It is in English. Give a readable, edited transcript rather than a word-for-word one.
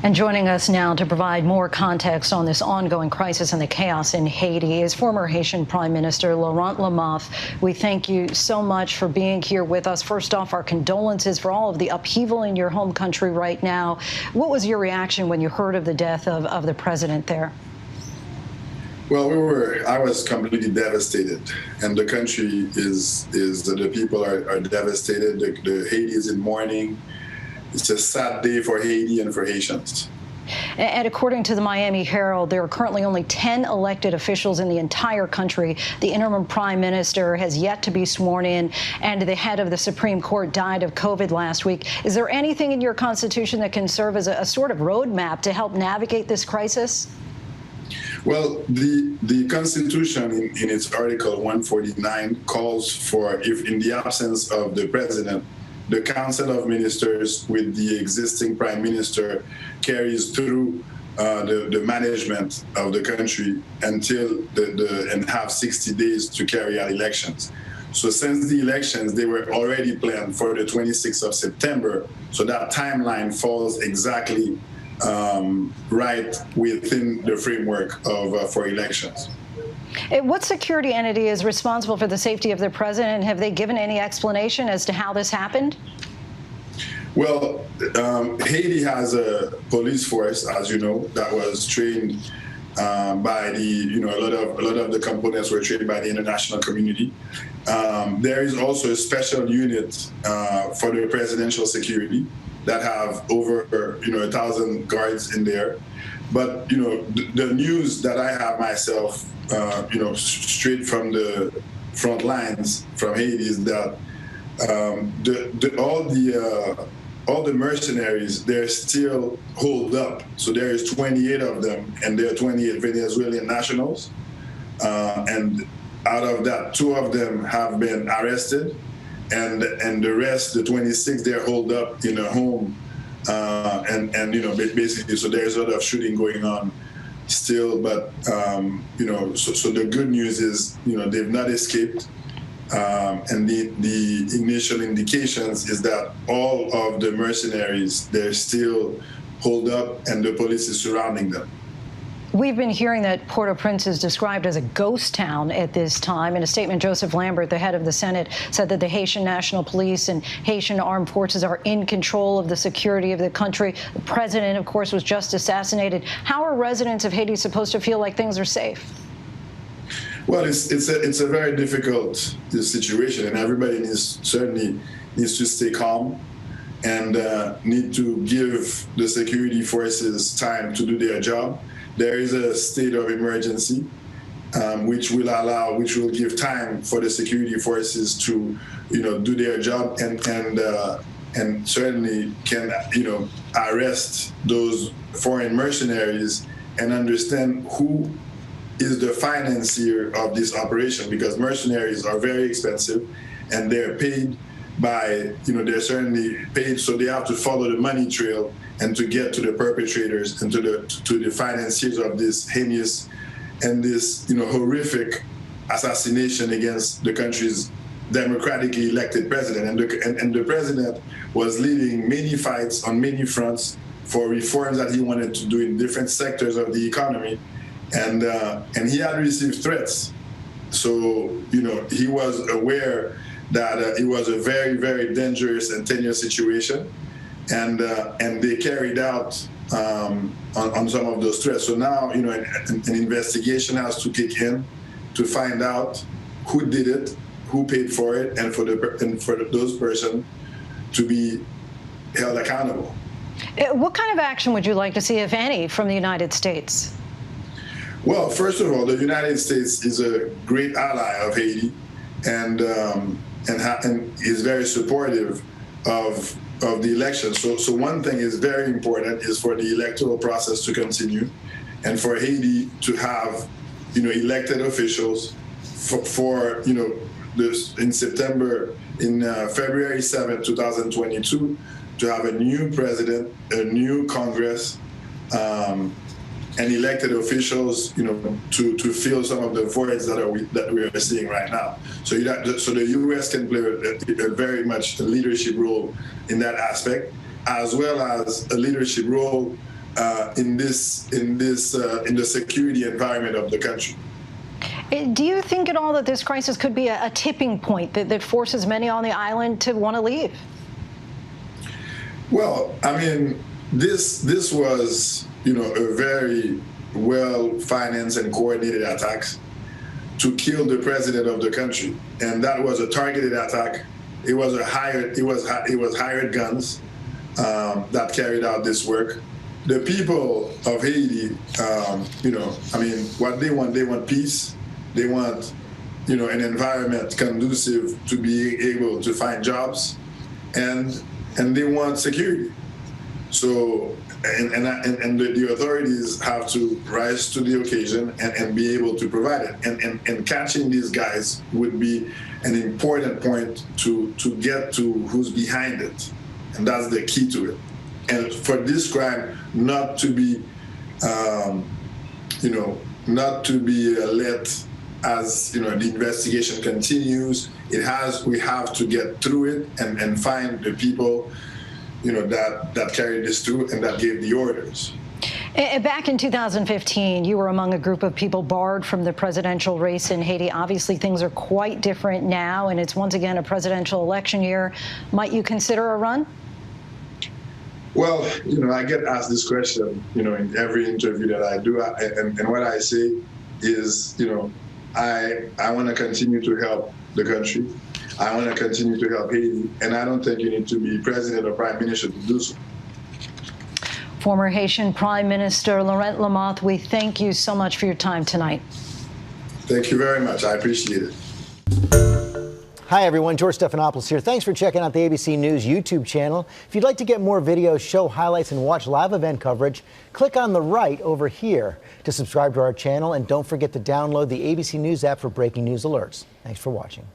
And joining us now to provide more context on this ongoing crisis and the chaos in Haiti is former Haitian Prime Minister Laurent Lamothe. We thank you so much for being here with us. First off, our condolences for all of the upheaval in your home country right now. What was your reaction when you heard of the death of the president there? Well, I was completely devastated, and the country the people are devastated. The Haiti is in mourning. It's a sad day for Haiti and for Haitians. And according to the Miami Herald, there are currently only 10 elected officials in the entire country. The interim prime minister has yet to be sworn in, and the head of the Supreme Court died of COVID last week. Is there anything in your constitution that can serve as a sort of roadmap to help navigate this crisis? Well, the Constitution in its Article 149 calls for, if in the absence of the president, the Council of Ministers with the existing Prime Minister carries through the management of the country until and have 60 days to carry out elections. So since the elections, they were already planned for the 26th of September. So that timeline falls exactly right within the framework for elections. What security entity is responsible for the safety of the president? Have they given any explanation as to how this happened? Well, Haiti has a police force, as you know, that was trained by a lot of the components were trained by the international community. There is also a special unit for the presidential security that have over 1,000 guards in there. But the news that I have myself, straight from the front lines from Haiti is that all the mercenaries, they're still holed up. So there is 28 of them, and there are 28 Venezuelan nationals. And out of that, 2 of them have been arrested, and the rest, the 26, they're holed up in a home. Basically, so there's a lot of shooting going on still, but so the good news is they've not escaped, and the initial indications is that all of the mercenaries, they're still holed up and the police is surrounding them. We've been hearing that Port-au-Prince is described as a ghost town at this time. In a statement, Joseph Lambert, the head of the Senate, said that the Haitian National Police and Haitian armed forces are in control of the security of the country. The president, of course, was just assassinated. How are residents of Haiti supposed to feel like things are safe? Well, it's a very difficult situation, and everybody certainly needs to stay calm and need to give the security forces time to do their job. There is a state of emergency, which will give time for the security forces to, do their job and certainly can, arrest those foreign mercenaries and understand who is the financier of this operation, because mercenaries are very expensive and they're paid by, they're certainly paid, so they have to follow the money trail and to get to the perpetrators and to the financiers of this heinous and this horrific assassination against the country's democratically elected president. And the president was leading many fights on many fronts for reforms that he wanted to do in different sectors of the economy, and he had received threats. So he was aware that it was a very, very dangerous and tenuous situation. And they carried out on some of those threats. So now, an investigation has to kick in to find out who did it, who paid for it, and for those persons to be held accountable. What kind of action would you like to see, if any, from the United States? Well, first of all, the United States is a great ally of Haiti, and is very supportive of the election. So one thing is very important is for the electoral process to continue, and for Haiti to have elected officials for in September, in February 7th, 2022, to have a new president, a new Congress, and elected officials, to fill some of the voids that we are seeing right now. So the U.S. can play a very much a leadership role in that aspect, as well as a leadership role in the security environment of the country. Do you think at all that this crisis could be a tipping point that forces many on the island to want to leave? Well, I mean, this was, a very well-financed and coordinated attack to kill the president of the country, and that was a targeted attack. It was hired guns that carried out this work. The people of Haiti, what they want peace. They want, an environment conducive to being able to find jobs, and they want security. So, and the authorities have to rise to the occasion and be able to provide it. And catching these guys would be an important point to get to who's behind it, and that's the key to it. And for this crime not to be, let as the investigation continues, we have to get through it and find the people that carried this through and that gave the orders. Back in 2015, you were among a group of people barred from the presidential race in Haiti. Obviously, things are quite different now, and it's once again a presidential election year. Might you consider a run? Well, I get asked this question, in every interview that I do, and what I say is, I want to continue to help the country. I want to continue to help Haiti, and I don't think you need to be president or prime minister to do so. Former Haitian Prime Minister Laurent Lamothe, we thank you so much for your time tonight. Thank you very much. I appreciate it. Hi, everyone. George Stephanopoulos here. Thanks for checking out the ABC News YouTube channel. If you'd like to get more videos, show highlights, and watch live event coverage, click on the right over here to subscribe to our channel. And don't forget to download the ABC News app for breaking news alerts. Thanks for watching.